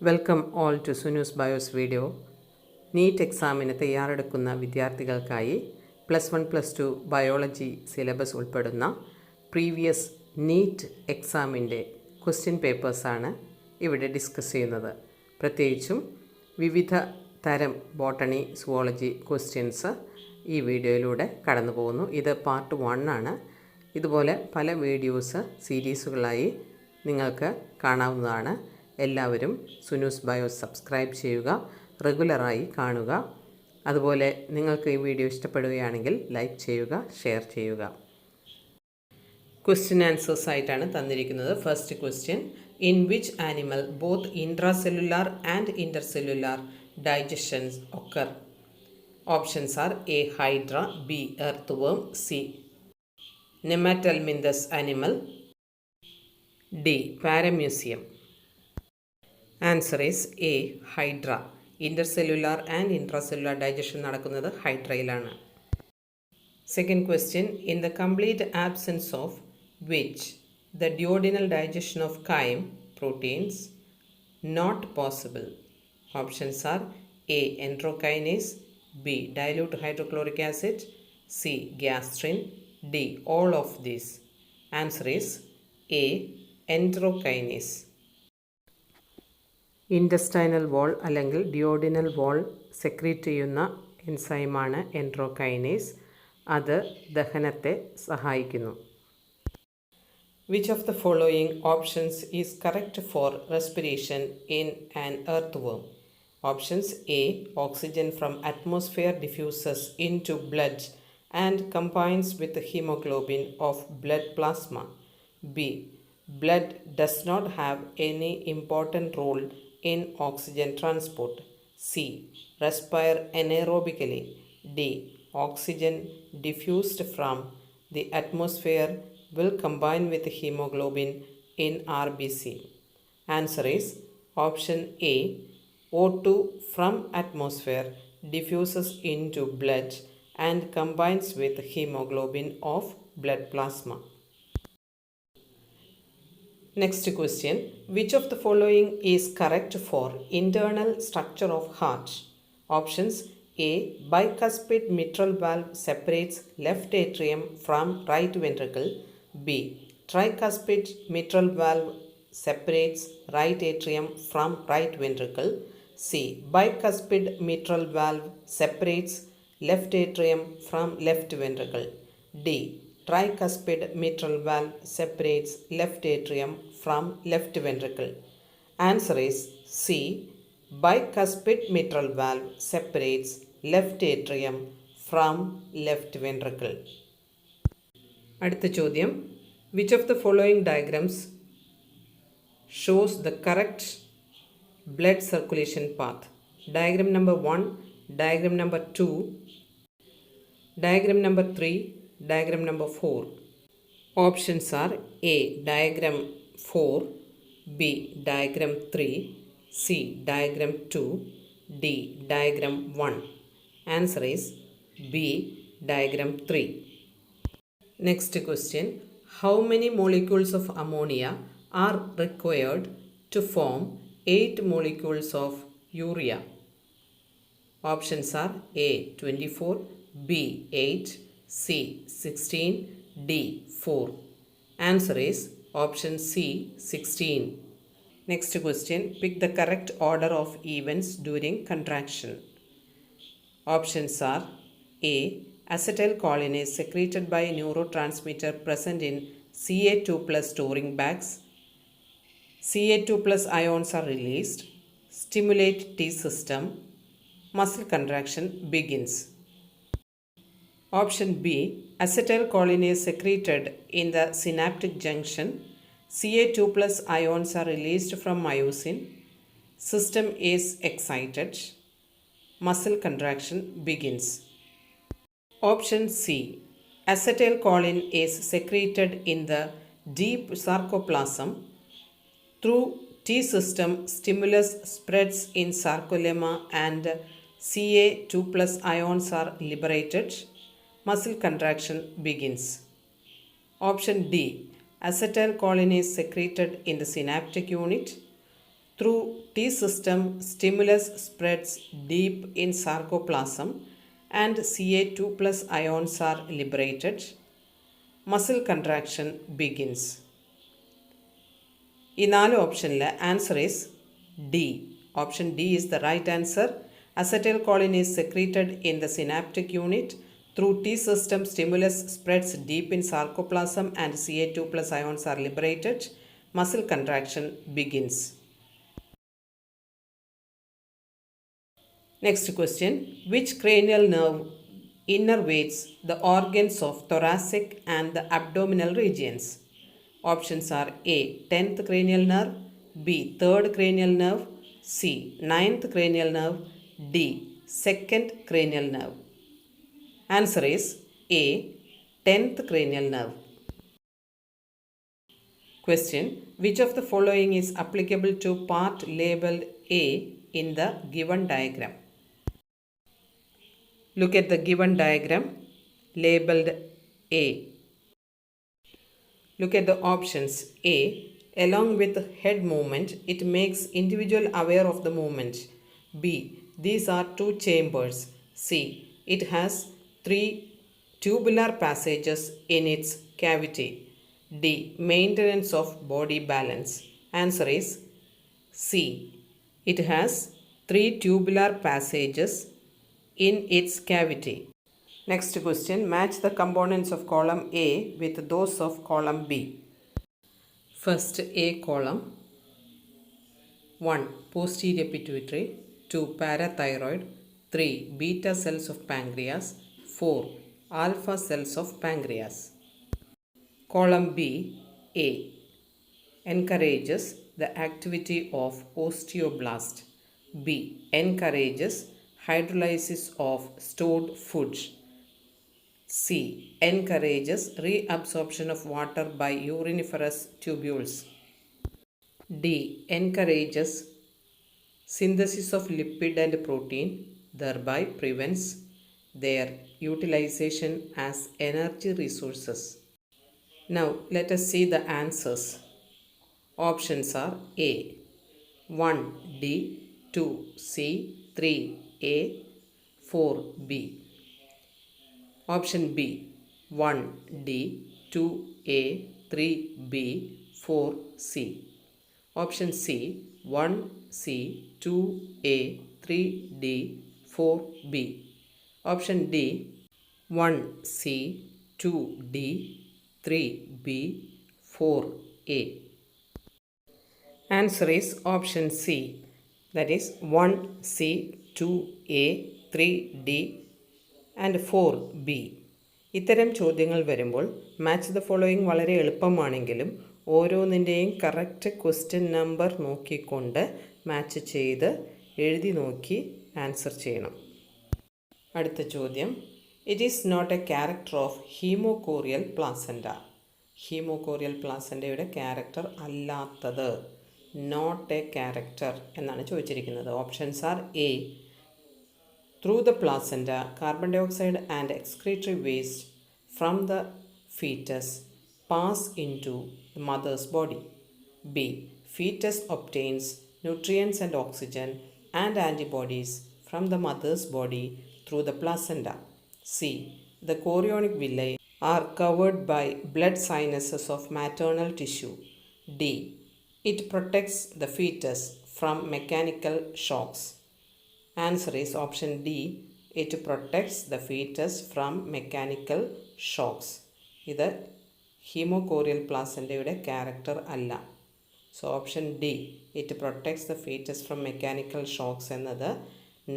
Welcome all to Sunoos bios video. NEET എക്സാമിന് തയ്യാറെടുക്കുന്ന വിദ്യാർത്ഥികൾക്കായി +1 +2 ബയോളജി സിലബസ് ഉൾപ്പെടുന്ന പ്രീവിയസ് നീറ്റ് എക്സാമിൻ്റെ ക്വസ്റ്റ്യൻ പേപ്പേഴ്സാണ് ഇവിടെ ഡിസ്കസ് ചെയ്യുന്നത്. പ്രത്യേകിച്ചും വിവിധ തരം ബോട്ടണി, സുവോളജി ക്വസ്റ്റ്യൻസ് ഈ വീഡിയോയിലൂടെ കടന്നു പോകുന്നു. ഇത് പാർട്ട് 1 ആണ്. ഇതുപോലെ പല വീഡിയോസ് സീരീസുകളായി നിങ്ങൾക്ക് കാണാവുന്നതാണ്. എല്ലാവരും സുനൂസ് ബയോസ് സബ്സ്ക്രൈബ് ചെയ്യുക, റെഗുലറായി കാണുക. അതുപോലെ നിങ്ങൾക്ക് ഈ വീഡിയോ ഇഷ്ടപ്പെടുകയാണെങ്കിൽ ലൈക്ക് ചെയ്യുക, ഷെയർ ചെയ്യുക. ക്വസ്റ്റ്യൻ ആൻസേഴ്സ് ആയിട്ടാണ് തന്നിരിക്കുന്നത്. First question: in which animal both intracellular and intercellular digestions occur? Options are A hydra, B earthworm, C nemathelminthes animal, D paramecium. Answer is A hydra. Intercellular and intracellular digestion നടക്കുന്നത് ഹൈഡ്രയിലാണ്. Second question: in the complete absence of which the duodenal digestion of chyme proteins not possible? Options are A enterokinase, B dilute hydrochloric acid, C gastrin, D all of these. Answer is A enterokinase. Intestinal വാൾ അല്ലെങ്കിൽ duodenal വാൾ secrete ചെയ്യുന്ന എൻസൈമാണ് എൻട്രോകൈനേസ്. അത് ദഹനത്തെ സഹായിക്കുന്നു. Which of the following options is correct four respiration in an earthworm? Options A oxygen from atmosphere diffuses into blood and combines with haemoglobin of blood plasma. B. Blood does not have any important role in oxygen transport. C. Respire anaerobically. D. Oxygen diffused from the atmosphere will combine with hemoglobin in RBC. Answer is option A. O2 from atmosphere diffuses into blood and combines with hemoglobin of blood plasma. Next question: which of the following is correct for internal structure of heart? Options: A. Bicuspid mitral valve separates left atrium from right ventricle. B. Tricuspid mitral valve separates right atrium from right ventricle. C. Bicuspid mitral valve separates left atrium from left ventricle. D. Tricuspid mitral valve separates left atrium from left ventricle. Answer is C. Bicuspid mitral valve separates left atrium from left ventricle. അടുത്ത ചോദ്യം: which of the following diagrams shows the correct blood circulation path? Diagram number 1, diagram number 2, diagram number 3, diagram number 4. Options are A. Diagram 4, B. Diagram 3, C. Diagram 2, D. Diagram 1. Answer is B. Diagram 3. Next question: how many molecules of ammonia are required to form 8 molecules of urea? Options are A. 24, B. 8, C. 16, D. 4. Answer is option C. 16. Next question: pick the correct order of events during contraction. Options are A. Acetylcholine is secreted by neurotransmitter present in Ca2+ storing bags. Ca2+ ions are released. Stimulate T system. Muscle contraction begins. Option B. Acetylcholine is secreted in the synaptic junction. Ca2+ ions are released from myosin. System is excited. Muscle contraction begins. Option C. Acetylcholine is secreted in the deep sarcoplasm. Through T system, stimulus spreads in sarcolemma and Ca2+ ions are liberated. Muscle contraction begins. Option D. Acetylcholine is secreted in the synaptic unit. Through T system, stimulus spreads deep in sarcoplasm and Ca2 plus ions are liberated. Muscle contraction begins. ഈ 4 ഓപ്ഷനിൽ answer is D. Option D is the right answer. Acetylcholine is secreted in the synaptic unit. Through T system, stimulus spreads deep in sarcoplasm and Ca2 plus ions are liberated. Muscle contraction begins. Next question. Which cranial nerve innervates the organs of thoracic and the abdominal regions? Options are A. 10th cranial nerve, B. 3rd cranial nerve, C. 9th cranial nerve, D. 2nd cranial nerve. Answer is A. 10th cranial nerve. Question. Which of the following is applicable to part labeled A in the given diagram? Look at the given diagram labeled A. Look at the options. A. Along with head movement, it makes individual aware of the movement. B. These are 2 chambers. C. It has 3 tubular passages in its cavity. D. Maintenance of body balance. Answer is C. It has 3 tubular passages in its cavity. Next question. Match the components of column A with those of column B. First A column. 1. Posterior pituitary. 2. Parathyroid. 3. Beta cells of pancreas. 4. Alpha cells of pancreas. Column B. A. Encourages the activity of osteoblast. B. Encourages hydrolysis of stored foods. C. Encourages reabsorption of water by uriniferous tubules. D. Encourages synthesis of lipid and protein, thereby prevents their utilization as energy resources. Now let us see the answers. Options are A. 1. D. 2. C. 3. A. 4. B. Option B. 1. D. 2. A. 3. B. 4. C. Option C. 1. C. 2. A. 3. D. 4. B. Option D. 1. C. 2. D. 3. B. 4. A. Answer is option C. That is 1. C. 2. A. 3. D. And 4B. ഇത്തരം ചോദ്യങ്ങൾ വരുമ്പോൾ match the following വളരെ എളുപ്പമാണെങ്കിലും ഓരോന്നിൻ്റെയും correct question number നോക്കിക്കൊണ്ട് match ചെയ്ത് എഴുതി നോക്കി ആൻസർ ചെയ്യണം. അടുത്ത ചോദ്യം. It is not a character of hemochorial placenta. Hemochorial പ്ലാസൻറ്റയുടെ ക്യാരക്ടർ അല്ലാത്തത്, നോട്ട് എ ക്യാരക്ടർ എന്നാണ് ചോദിച്ചിരിക്കുന്നത്. Options are A. Through the placenta, carbon dioxide and excretory waste from the fetus pass into the mother's body. B. Fetus obtains nutrients and oxygen and antibodies from the mother's body through the placenta. C. The chorionic villi are covered by blood sinuses of maternal tissue. D. It protects the fetus from mechanical shocks. Answer is option D. It protects the fetus from mechanical shocks. ഇത് ഹീമോകോറിയൽ പ്ലാസൻറ്റയുടെ ക്യാരക്ടർ അല്ല. So option D, it protects the foetus from mechanical shocks എന്നത്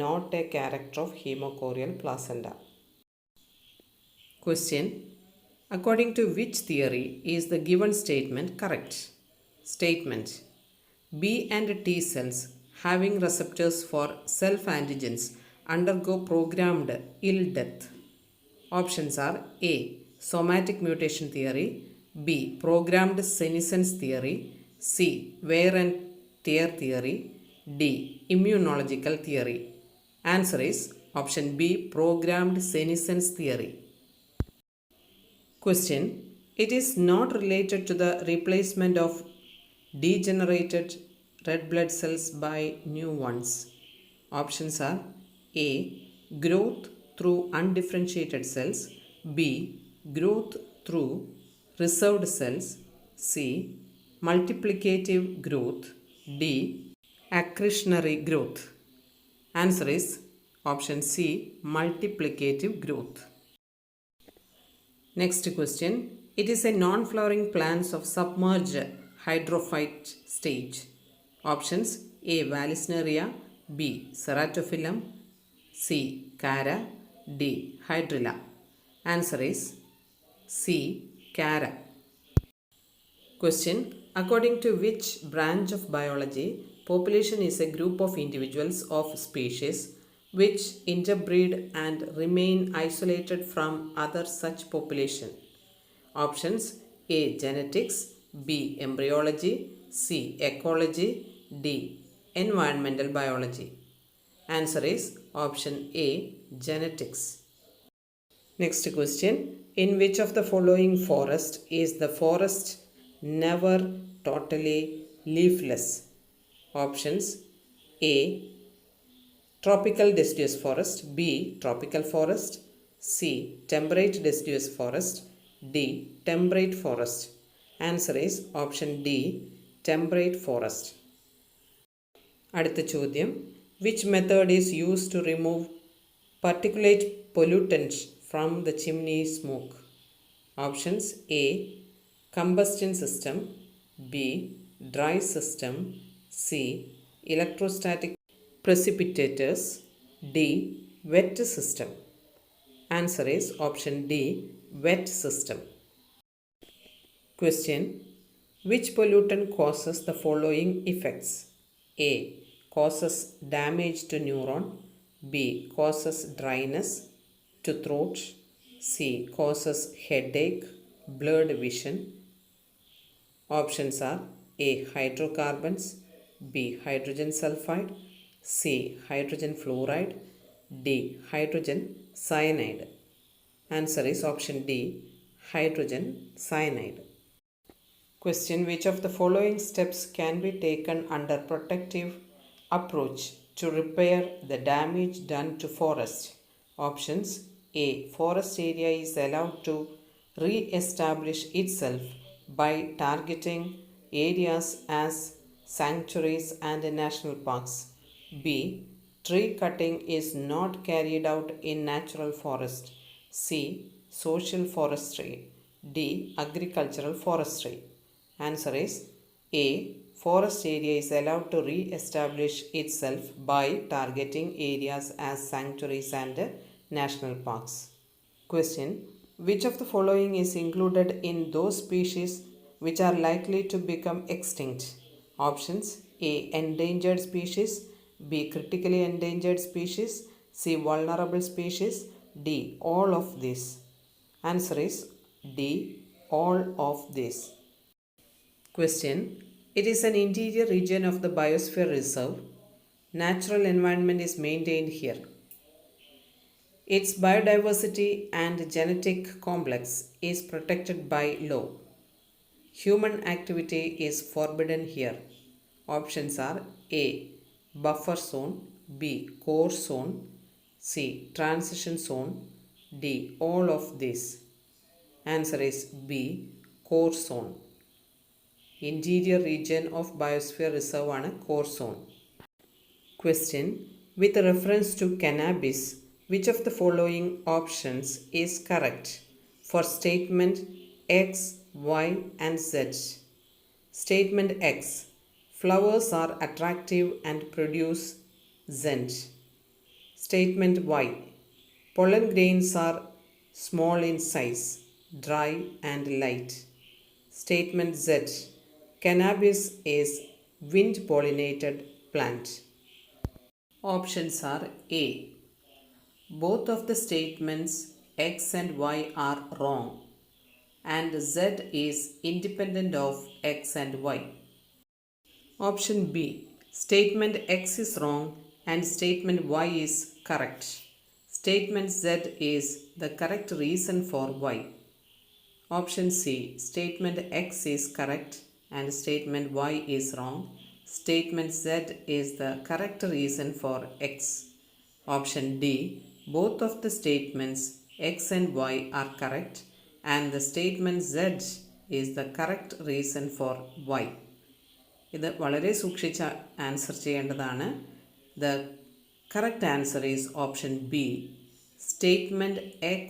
not a character of hemochorial placenta. Question. According to which theory is the given statement correct? Statement. B and T cells having receptors for self-antigens undergo programmed ill death. Options are A. Somatic mutation theory. B. Programmed senescence theory. C. Wear and tear theory. D. Immunological theory. Answer is option B. Programmed senescence theory. Question. It is not related to the replacement of degenerated red blood cells by new ones? Options are A. Growth through undifferentiated cells, B. Growth through reserved cells, C. Multiplicative growth, D. Accretionary growth. Answer is option C. Multiplicative growth. Next question. It is a non-flowering plants of submerged hydrophyte stage. Options A. Vallisneria, B. Ceratophyllum, C. Cara, D. Hydrilla. Answer is C. Cara. Question. According to which branch of biology, population is a group of individuals of species which interbreed and remain isolated from other such population? Options A. Genetics, B. Embryology, C. Ecology, D. Environmental biology. Answer is option A. Genetics. Next question. In which of the following forest is the forest never totally leafless? Options A. Tropical deciduous forest, B. Tropical forest, C. Temperate deciduous forest, D. Temperate forest. Answer is option D. Temperate forest. അടുത്ത ചോദ്യം. Which method is used to remove particulate pollutants from the chimney smoke? Options A. Combustion system, B. Dry system, C. Electrostatic precipitators, D. Wet system. Answer is option D. Wet system. Question. Which pollutant causes the following effects? A. Causes damage to neuron, B. Causes dryness to throat, C. Causes headache, blurred vision. Options are A. Hydrocarbons, B. Hydrogen sulphide, C. Hydrogen fluoride, D. Hydrogen cyanide. Answer is option D. Hydrogen cyanide. Question. Which of the following steps can be taken under protective approach to repair the damage done to forest? Options A. Forest area is allowed to re-establish itself by targeting areas as sanctuaries and national parks. B. Tree cutting is not carried out in natural forest. C. Social forestry, D. Agricultural forestry. Answer is A. Forest area is allowed to re-establish itself by targeting areas as sanctuaries and national parks. Question. Which of the following is included in those species which are likely to become extinct? Options A. Endangered species, B. Critically endangered species, C. Vulnerable species, D. All of these. Answer is D. All of these. Question. It is an interior region of the biosphere reserve. Natural environment is maintained here. Its biodiversity and genetic complex is protected by law. Human activity is forbidden here. Options are A. Buffer zone, B. Core zone, C. Transition zone, D. All of these. Answer is B. Core zone. Interior region of biosphere reserve ആണ് core zone. Question. With reference to cannabis, which of the following options is correct for statement X, Y and Z? Statement X. Flowers are attractive and produce scent. Statement Y. Pollen grains are small in size, dry and light. Statement Z. Cannabis is wind pollinated plant. Options are A. Both of the statements X and Y are wrong and Z is independent of X and Y. Option B. Statement X is wrong and statement Y is correct. Statement Z is the correct reason for Y. Option C. Statement X is correct and statement Y is wrong. statement Z is the correct reason for X. Option D. Both of the statements X and Y are correct and the statement Z is the correct reason for Y. ഇത് വളരെ സൂക്ഷിച്ച് answer ചെയ്യേണ്ടതാണ്. The correct answer is option B. Statement X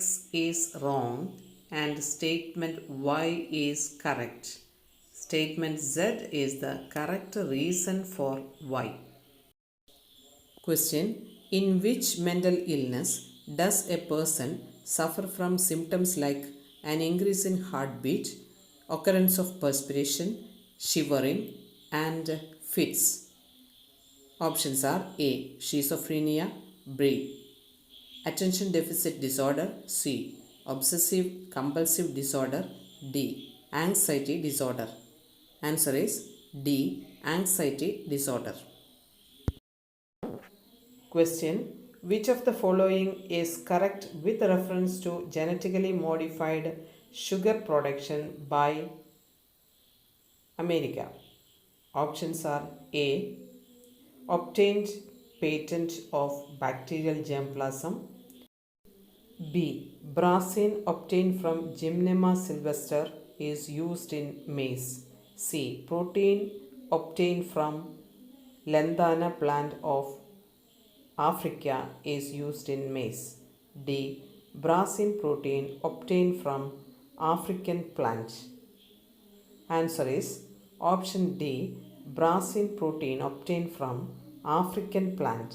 is wrong and statement Y is correct. Statement Z is the correct reason for Y. Question. In which mental illness does a person suffer from symptoms like an increase in heartbeat, occurrence of perspiration, shivering, and fits? Options are A. Schizophrenia, B. Attention deficit disorder, C. Obsessive compulsive disorder, D. Anxiety disorder. Answer is D. Anxiety disorder. Question. Which of the following is correct with reference to genetically modified sugar production by America? Options are A. Obtained patent of bacterial germplasm, B. Brassine obtained from Gymnema sylvester is used in maize, C. Protein obtained from Lantana plant of Africa is used in maize, D. Brassine protein obtained from African plant. Answer is option D. Brassine protein obtained from African plant.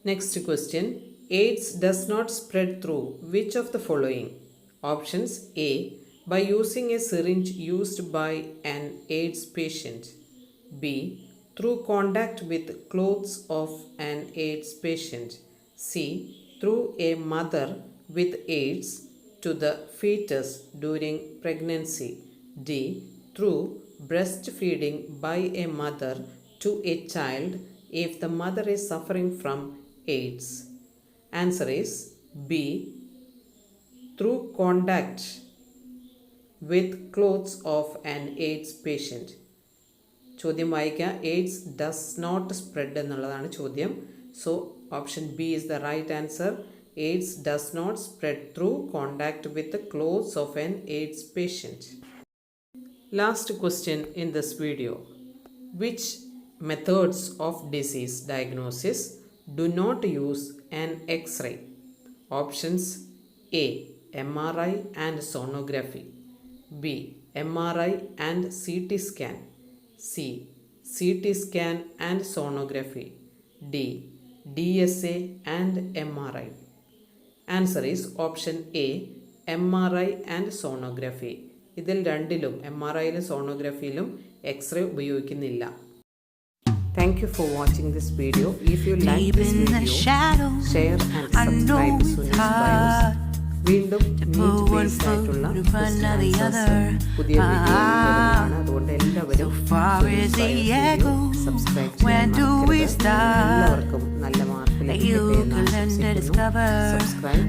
Next question. AIDS does not spread through which of the following? Options A. By using a syringe used by an AIDS patient, B. Through contact with clothes of an AIDS patient, C. Through a mother with AIDS to the fetus during pregnancy, D. Through breastfeeding by a mother to a child if the mother is suffering from AIDS. Answer is B. Through contact with clothes of an AIDS patient. ചോദ്യം വായിക്കുക. AIDS does not spread എന്നുള്ളതാണ് ചോദ്യം. So option B is the right answer. AIDS does not spread through contact with the clothes of an AIDS patient. Last question in this video. Which methods of disease diagnosis do not use an X-ray? Options A. MRI and sonography, B. MRI and CT-scan, C. CT-scan and sonography, D. DSA and MRI. Answer is option A. MRI and sonography. ഇതിൽ രണ്ടിലും MRIയിലും സോണോഗ്രാഫിയിലും x-ray ഉപയോഗിക്കുന്നില്ല. Thank you for watching this video. If you like this video, share and subscribe to Sunus Bios. വീണ്ടും NEET based ആയിട്ടുള്ള പുതിയ വീഡിയോകളാണ്. അതുകൊണ്ട് എല്ലാവരും subscribe ചെയ്യാൻ മറക്കരുത്. എല്ലാവർക്കും നല്ല മാർക്ക് ലഭിക്കട്ടെ എന്ന് ആശംസിക്കുന്നു. സബ്സ്ക്രൈബ്.